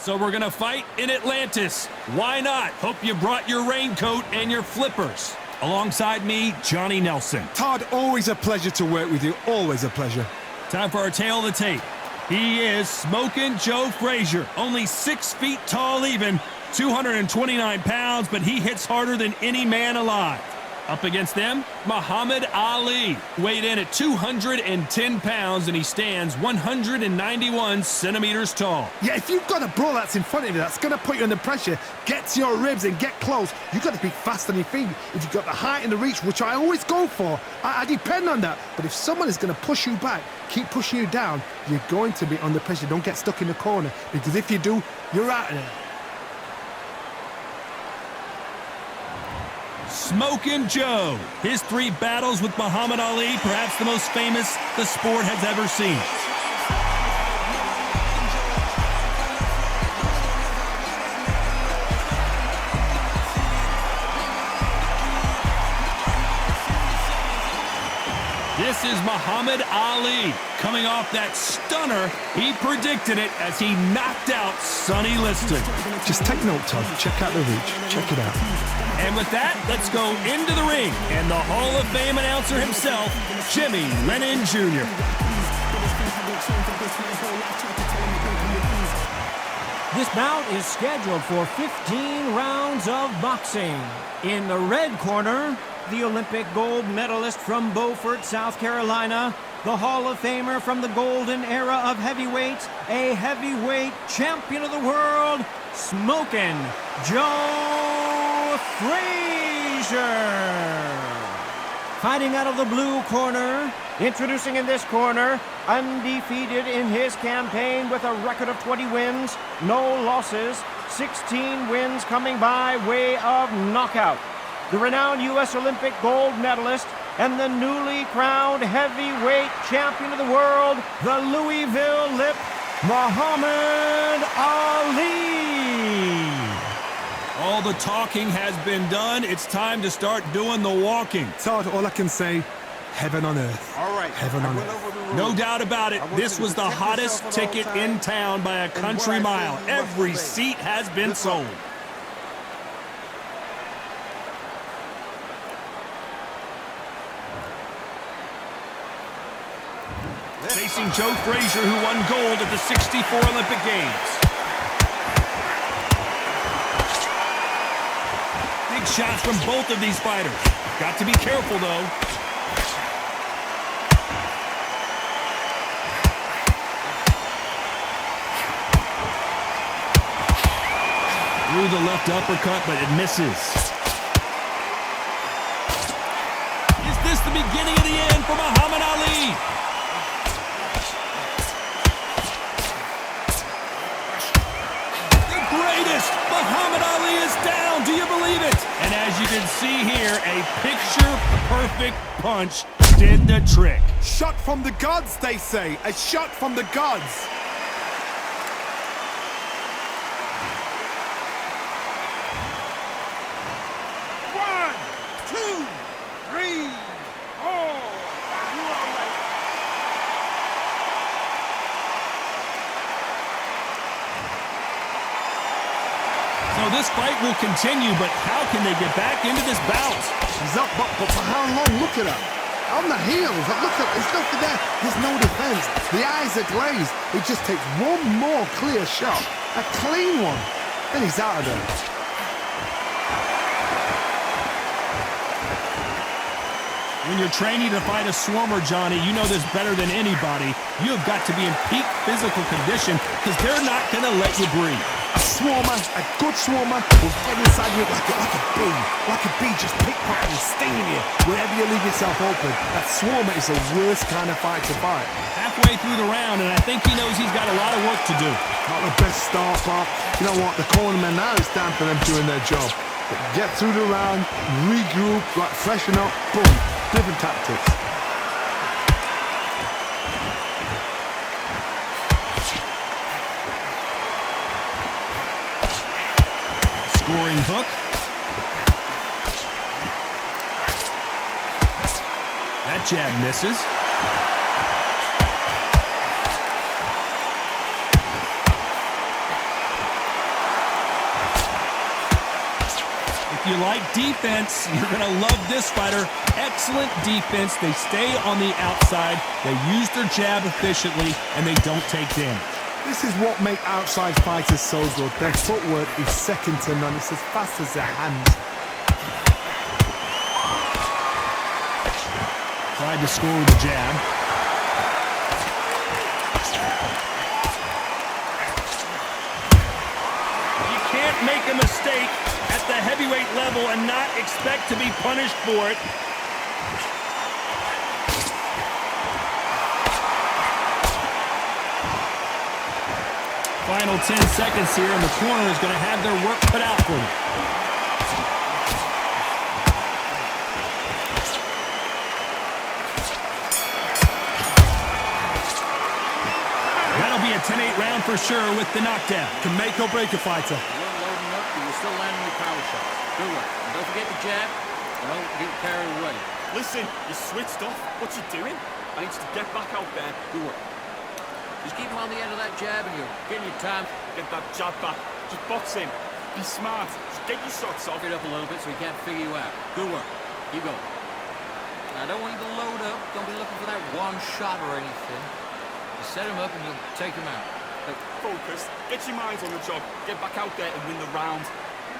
So we're going to fight in Atlantis. Why not? Hope you brought your raincoat and your flippers. Alongside me, Johnny Nelson. Todd, always a pleasure to work with you. Always a pleasure. Time for our tale of the tape. He is Smokin' Joe Frazier. Only 6 feet tall even, 229 pounds, but he hits harder than any man alive. Up against them, Muhammad Ali. Weighed in at 210 pounds, and he stands 191 centimeters tall. Yeah, if you've got a bro that's in front of you that's going to put you under pressure, get to your ribs and get close, you've got to be fast on your feet. If you've got the height and the reach, which I always go for, I depend on that. But if someone is going to push you back, keep pushing you down, you're going to be under pressure. Don't get stuck in the corner, because if you do, you're out of there. Smokin' Joe. His 3 battles with Muhammad Ali, perhaps the most famous the sport has ever seen. This is Muhammad Ali. Coming off that stunner, he predicted it as he knocked out Sonny Liston. Just take note, Todd. Check out the reach. Check it out. And with that, let's go into the ring. And the Hall of Fame announcer himself, Jimmy Lennon Jr. This bout is scheduled for 15 rounds of boxing. In the red corner, the Olympic gold medalist from Beaufort, South Carolina, the Hall of Famer from the golden era of heavyweights, a heavyweight champion of the world, Smokin' Joe Frazier. Fighting out of the blue corner, introducing in this corner, undefeated in his campaign with a record of 20 wins, no losses, 16 wins coming by way of knockout. The renowned U.S. Olympic gold medalist and the newly crowned heavyweight champion of the world, the Louisville Lip, Muhammad Ali. All the talking has been done. It's time to start doing the walking. Todd, all I can say, heaven on earth. All right. Heaven on earth. No doubt about it, this was the hottest ticket in town by a country mile. Every seat has been sold. Facing Joe Frazier, who won gold at the '64 Olympic Games. Big shots from both of these fighters. Got to be careful, though. Threw the left uppercut, but it misses. Is this the beginning of the end for Muhammad Ali? Muhammad Ali is down. Do you believe it? And as you can see here, a picture-perfect punch did the trick. Shot from the gods, they say. A shot from the gods. One, two, three, four. So this fight will continue, but how can they get back into this bout? He's up, but for how long? Look at her. On the heels. Look at, there's nothing there. There's no defense. The eyes are glazed. It just takes one more clear shot. A clean one. Then he's out of there. When you're training to fight a swarmer, Johnny, you know this better than anybody. You have got to be in peak physical condition because they're not going to let you breathe. A swarmer, a good swarmer, will get inside you like a bee. Like a bee, just pickpocketing, stinging you wherever you leave yourself open. That swarmer is the worst kind of fight to fight. Halfway through the round, and I think he knows he's got a lot of work to do. Not the best start, but you know what? The cornerman now is down for them doing their job. But get through the round, regroup, like freshen up, boom. Different tactics. Scoring hook. That jab misses. If you like defense, you're going to love this fighter. Excellent defense. They stay on the outside. They use their jab efficiently, and they don't take damage. This is what makes outside fighters so good. Their footwork is second to none. It's as fast as their hands. Tried to score with a jab. You can't make a mistake at the heavyweight level and not expect to be punished for it. Final 10 seconds here, and the corner is going to have their work cut out for them. That'll be a 10-8 round for sure with the knockdown. Can make or break a fighter. You weren't loading up, but you're still landing your power shots. Good work. And don't forget the jab, and don't get carried away. Listen, you switched off. What you doing? I need you to get back out there. Good work. Just keep him on the end of that jab, and you're getting your time. Get that jab back. Just box him. Be smart. Just get your shots off. Get up a little bit so he can't figure you out. Good work. Keep going. Now, I don't want you to load up. Don't be looking for that one shot or anything. Just set him up, and you'll take him out. Focus. Get your minds on the job. Get back out there and win the round.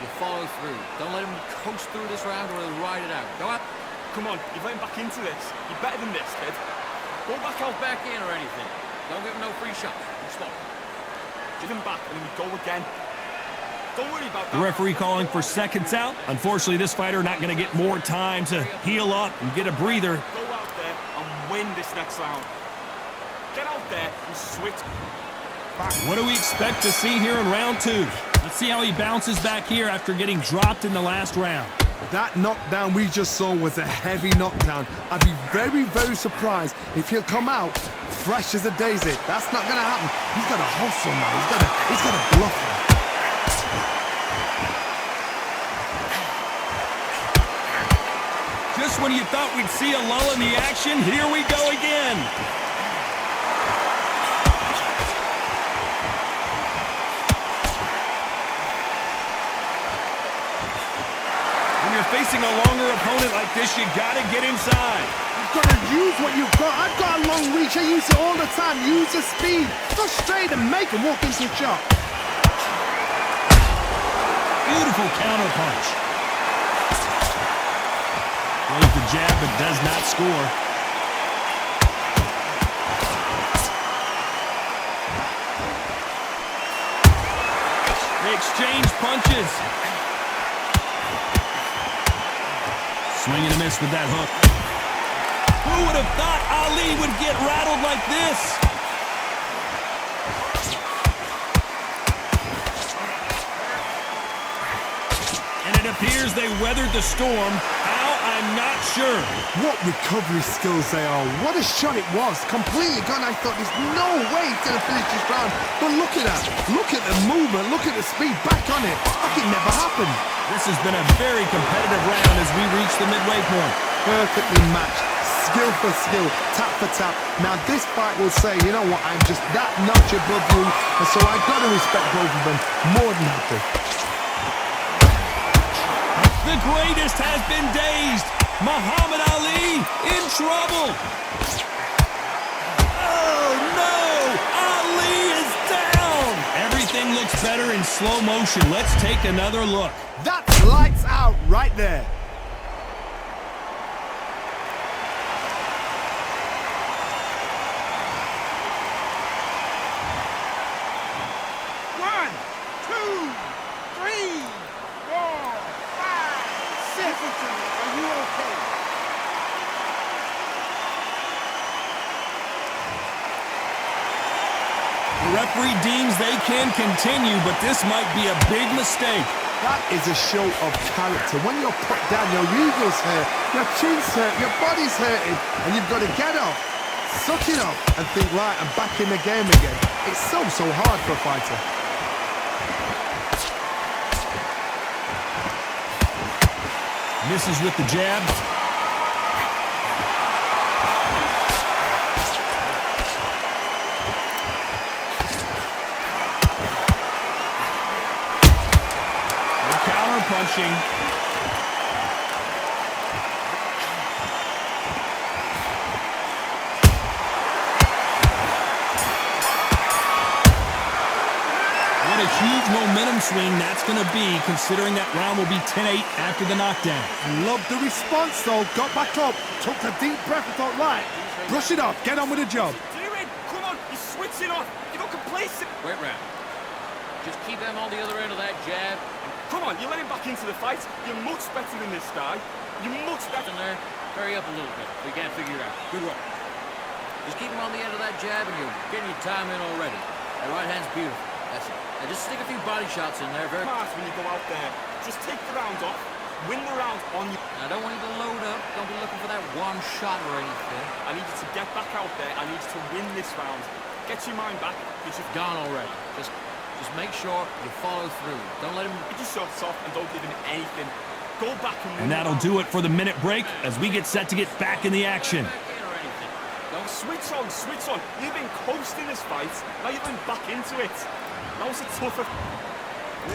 You follow through. Don't let him coast through this round or he'll ride it out. Go out. Come on, you're getting back into this. You're better than this, kid. Go back out back in or anything. Don't give him no free shots. Stop. Give him back and then we go again. Don't worry about that. The referee calling for seconds out. Unfortunately, this fighter not going to get more time to heal up and get a breather. Go out there and win this next round. Get out there and switch. What do we expect to see here in round two? Let's see how he bounces back here after getting dropped in the last round. That knockdown we just saw was a heavy knockdown. I'd be very, very surprised if he'll come out fresh as a daisy. That's not going to happen. He's got to hustle now. He's got to bluff him. Just when you thought we'd see a lull in the action, here we go again. Facing a longer opponent like this, you gotta get inside. You've got to use what you've got. I've got a long reach. I use it all the time. Use the speed. Go straight and make him walk into a shot. Beautiful counter punch. Throws the jab but does not score. They exchange punches. Swing and a miss with that hook. Who would have thought Ali would get rattled like this? And it appears they weathered the storm. How? I'm not sure. What recovery skills they are. What a shot it was. Completely gone. I thought there's no way he's going to finish this round. But look at that. Look at the movement. Look at the speed. Back on it. Like it never happened. This has been a very competitive round as we reach the midway point. Perfectly matched. Skill for skill. Tap for tap. Now this fight will say, you know what, I'm just that notch above you. And so I've got to respect both of them. More than happy. The greatest has been dazed. Muhammad Ali in trouble. Oh, no. Ali is down. Everything looks better in slow motion. Let's take another look. That's lights out right there. One, two, three, four, five, six. Are you okay? The referee deems they can continue, but this might be a big mistake. That is a show of character. When you're put down, your ego's hurt, your chin's hurt, your body's hurting, and you've got to get up, suck it up, and think, right, I'm back in the game again. It's so hard for a fighter. Misses with the jab. Counter punching. swing that's going to be, considering that round will be 10-8 after the knockdown. Loved the response, though. Got back up, took a deep breath and thought, right, brush it off, get on with the job. Do it! Come on, you're switching off. You got complacent. Wait round. Just keep them on the other end of that jab. Come on, you're letting back into the fight. You're much better than this guy. You're much better. In there, hurry up a little bit. We can't figure it out. Good work. Just keep him on the end of that jab and you're getting your time in already. That right hand's beautiful. That's it. Now just stick a few body shots in there. Very Smart when you go out there. Just take the round off. Win the round on you. I don't want you to load up. Don't be looking for that one shot or anything. I need you to get back out there. I need you to win this round. Get your mind back. Because you've gone already. Just make sure you follow through. Don't let him get your shots off and don't give him anything. Go back and win. And that'll do it for the minute break as we get set to get back in the action. Don't switch on, switch on. You've been coasting this fight. Now you're going back into it. That was a tougher.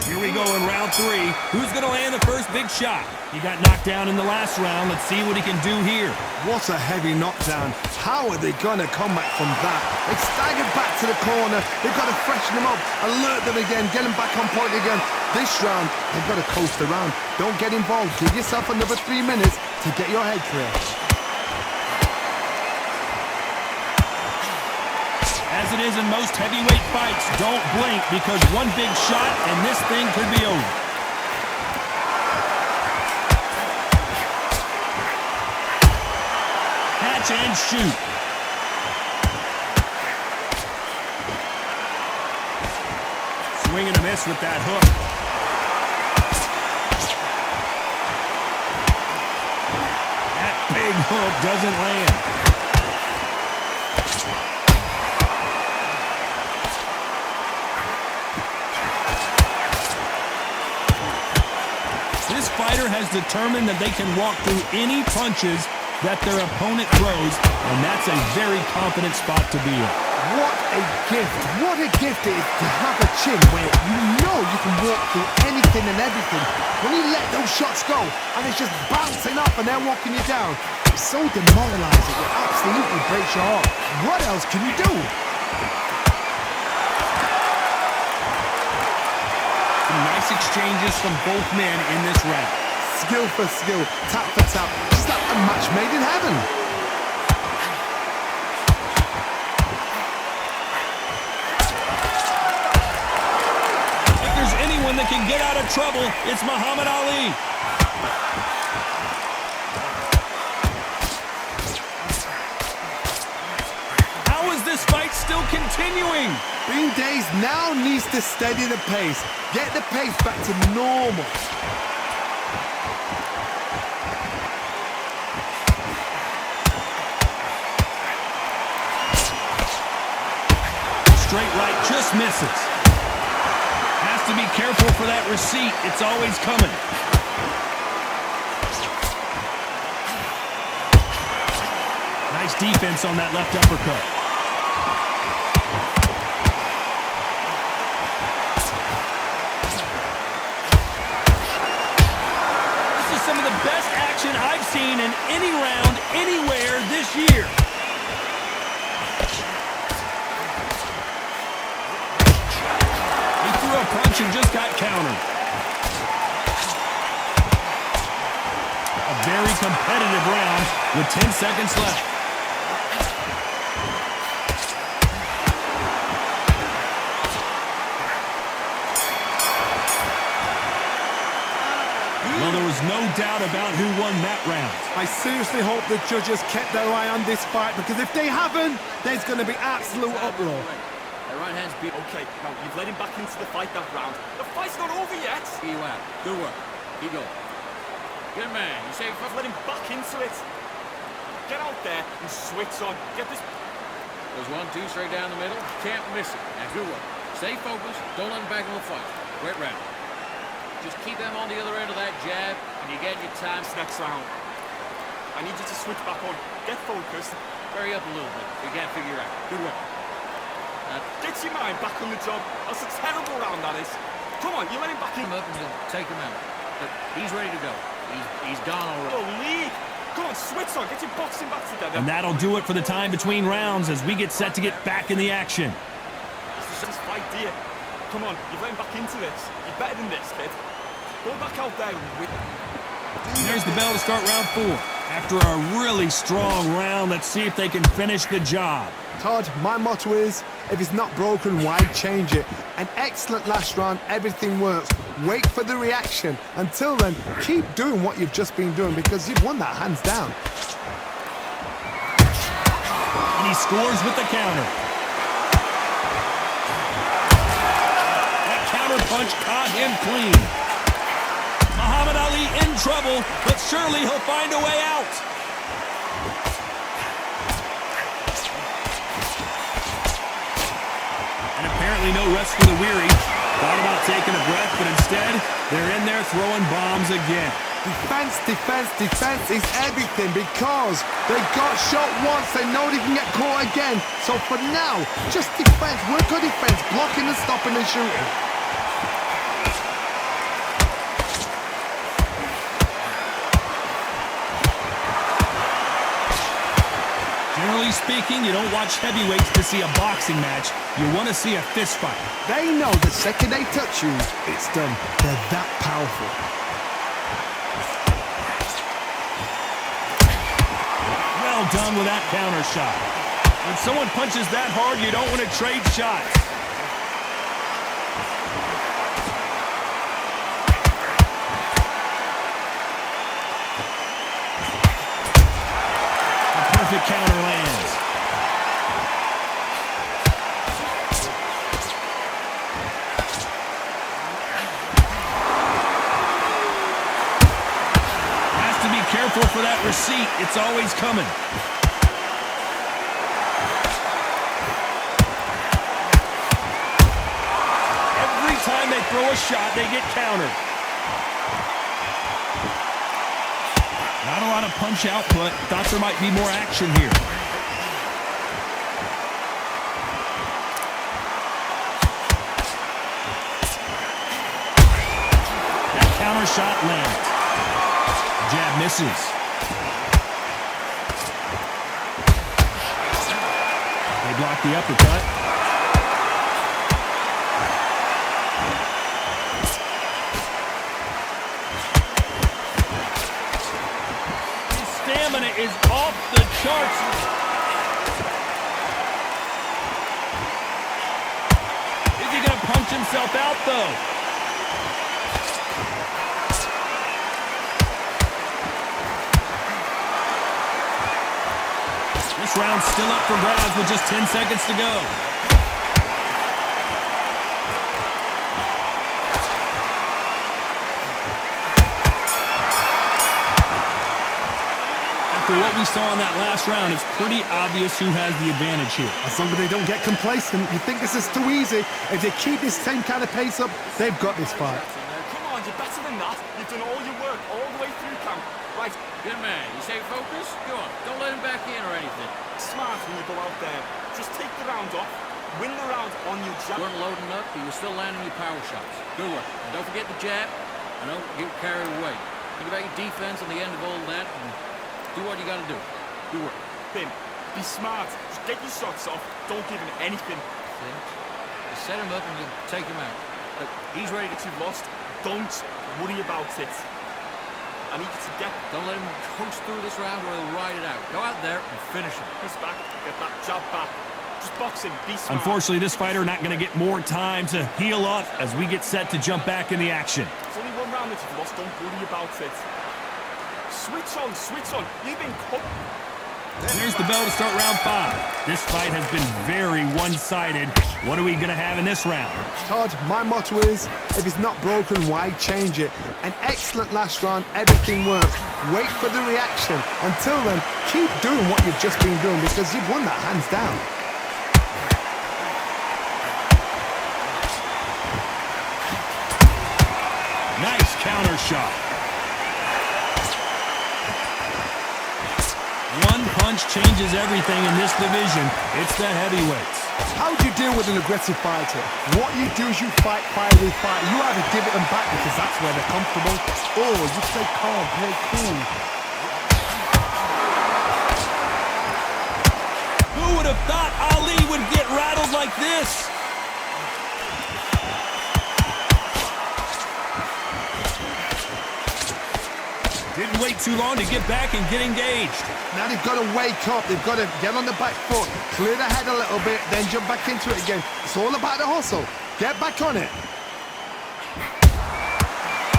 Here we go in round 3. Who's going to land the first big shot? He got knocked down in the last round. Let's see what he can do here. What a heavy knockdown. How are they going to come back from that? They staggered back to the corner. They've got to freshen them up, alert them again, get them back on point again. This round, they've got to coast around. Don't get involved. Give yourself another 3 minutes to get your head clear. As it is in most heavyweight fights, don't blink because one big shot and this thing could be over. Catch and shoot. Swing and a miss with that hook. That big hook doesn't land. This fighter has determined that they can walk through any punches that their opponent throws, and that's a very confident spot to be in. What a gift. What a gift it is to have a chin where you know you can walk through anything and everything. When you let those shots go, and it's just bouncing up and they're walking you down, it's so demoralizing. It absolutely breaks your heart. What else can you do? Some nice exchanges from both men in this round. Skill for skill, tap for tap, just like a match made in heaven. If there's anyone that can get out of trouble, it's Muhammad Ali. How is this fight still continuing? Bean Days now needs to steady the pace, get the pace back to normal. Straight right just misses. Has to be careful for that receipt. It's always coming. Nice defense on that left uppercut. This is some of the best action I've seen in any round, anywhere this year. A punch and just got countered. A very competitive round with 10 seconds left. Well, there was no doubt about who won that round. I seriously hope the judges kept their eye on this fight, because if they haven't, there's going to be absolute uproar. Right hand's beat. Okay, now you've let him back into the fight that round. The fight's not over yet. You out. Good work. Keep going. Good man. You say I've let him back into it. Get out there and switch on. Get this. There's 1-2 straight down the middle. Can't miss it. Now good work. Stay focused. Don't let him back in the fight. Great round. Just keep them on the other end of that jab, and you get your time. This next round, I need you to switch back on. Get focused. Hurry up a little bit. We can't figure out. Good work. Get your mind back on the job. That's a terrible round, that is. Come on, you let him back in. Him up and take him out. But he's ready to go. He's gone already. Oh, lead. Come on, switch on. Get your boxing back together. And that'll do it for the time between rounds as we get set to get back in the action. This fight, dear. Come on, you're getting back into this. You're better than this, kid. Go back out there and win. There's the bell to start round 4. After a really strong round, let's see if they can finish the job. Todd, my motto is, if it's not broken, why change it? An excellent last round, everything works. Wait for the reaction. Until then, keep doing what you've just been doing because you've won that hands down. And he scores with the counter. That counter punch caught him clean. Muhammad Ali in trouble, but surely he'll find a way out. And apparently no rest for the weary. Thought about taking a breath, but instead, they're in there throwing bombs again. Defense, defense, defense is everything because they got shot once, they know they can get caught again. So for now, just defense, work on defense, blocking and stopping and shooting. Generally speaking, you don't watch heavyweights to see a boxing match. You want to see a fist fight. They know the second they touch you, it's done. They're that powerful. Well done with that counter shot. When someone punches that hard, you don't want to trade shots. A perfect counter lands. Has to be careful for that receipt. It's always coming. Every time they throw a shot, they get countered. Not a lot of punch output. Thought there might be more action here. That counter shot lands. Jab misses. They block the uppercut. His stamina is off the charts. Is he going to punch himself out, though? This round's still up for grabs with just 10 seconds to go. After what we saw in that last round, it's pretty obvious who has the advantage here. As long as they don't get complacent, you think this is too easy. If they keep this same kind of pace up, they've got this fight. Come on, you're better than that. You've done all your work all the way through camp. Right, Good man. You say focus? Go on. Don't let him back in or anything. smart when you go out there. Just take the round off, win the round on your jab. You weren't loading up, but you were still landing your power shots. Good work. And don't forget the jab, and don't get carried away. Think about your defense on the end of all that, and do what you got to do. Good work. Bim, be smart. Just get your shots off. Don't give him anything. See? You set him up and you take him out. Look, he's ready to you've lost. Don't worry about it. I need you to get Don't let him coast through this round or he'll ride it out. Go out there and finish him. this back, get that jab back. Just box him, be smart. Unfortunately, this fighter not going to get more time to heal up as we get set to jump back in the action. It's only one round that you've lost. Don't worry about it. Switch on, switch on. You've been cut. There's the bell to start round 5. This fight has been very one-sided. What are we going to have in this round? Todd, my motto is, if it's not broken, why change it? An excellent last round, everything works. Wait for the reaction. Until then, keep doing what you've just been doing because you've won that hands down. Nice counter shot. One punch changes everything in this division. It's the heavyweights. How do you deal with an aggressive fighter? What you do is you fight with fight. You either give it them back because that's where they're comfortable, or you play calm, play cool. Who would have thought Ali would get rattled like this? Didn't wait too long to get back and get engaged. Now they've got to wake up. They've got to get on the back foot, clear the head a little bit, then jump back into it again. It's all about the hustle. Get back on it.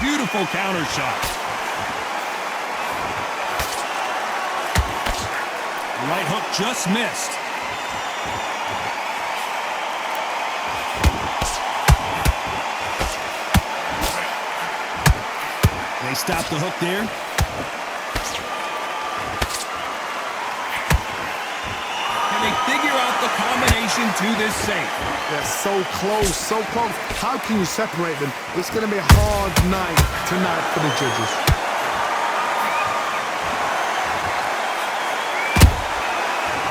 Beautiful counter shot. Right hook just missed. They stop the hook there. And they figure out the combination to this safe. They're so close, so close. How can you separate them? It's going to be a hard night tonight for the judges.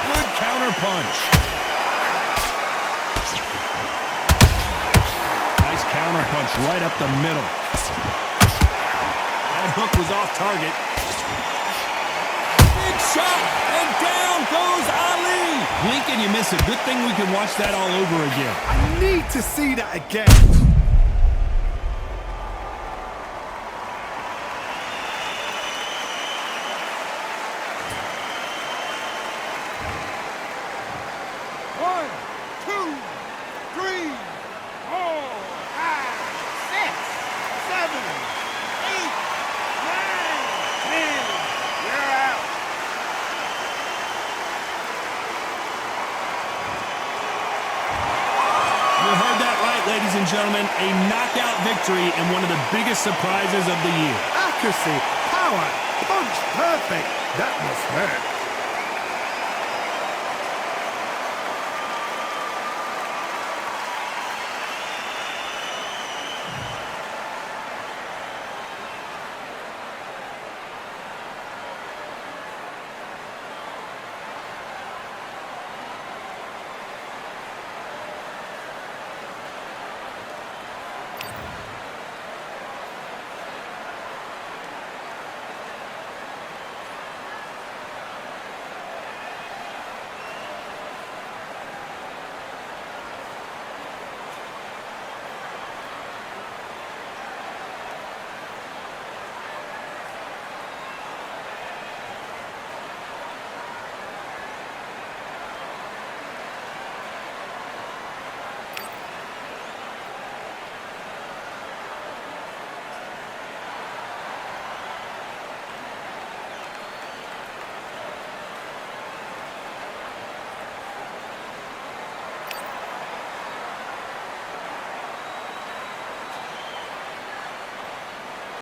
Good counter punch. Nice counter punch right up the middle. That hook was off target. Big shot, and down goes Ali. Blink and you miss it. Good thing we can watch that all over again. I need to see that again. One, two, three, four, five, six, seven, 8, 9, 10. You're out. You heard that right, ladies and gentlemen. A knockout victory and one of the biggest surprises of the year. Accuracy, power, punch, perfect. That must hurt.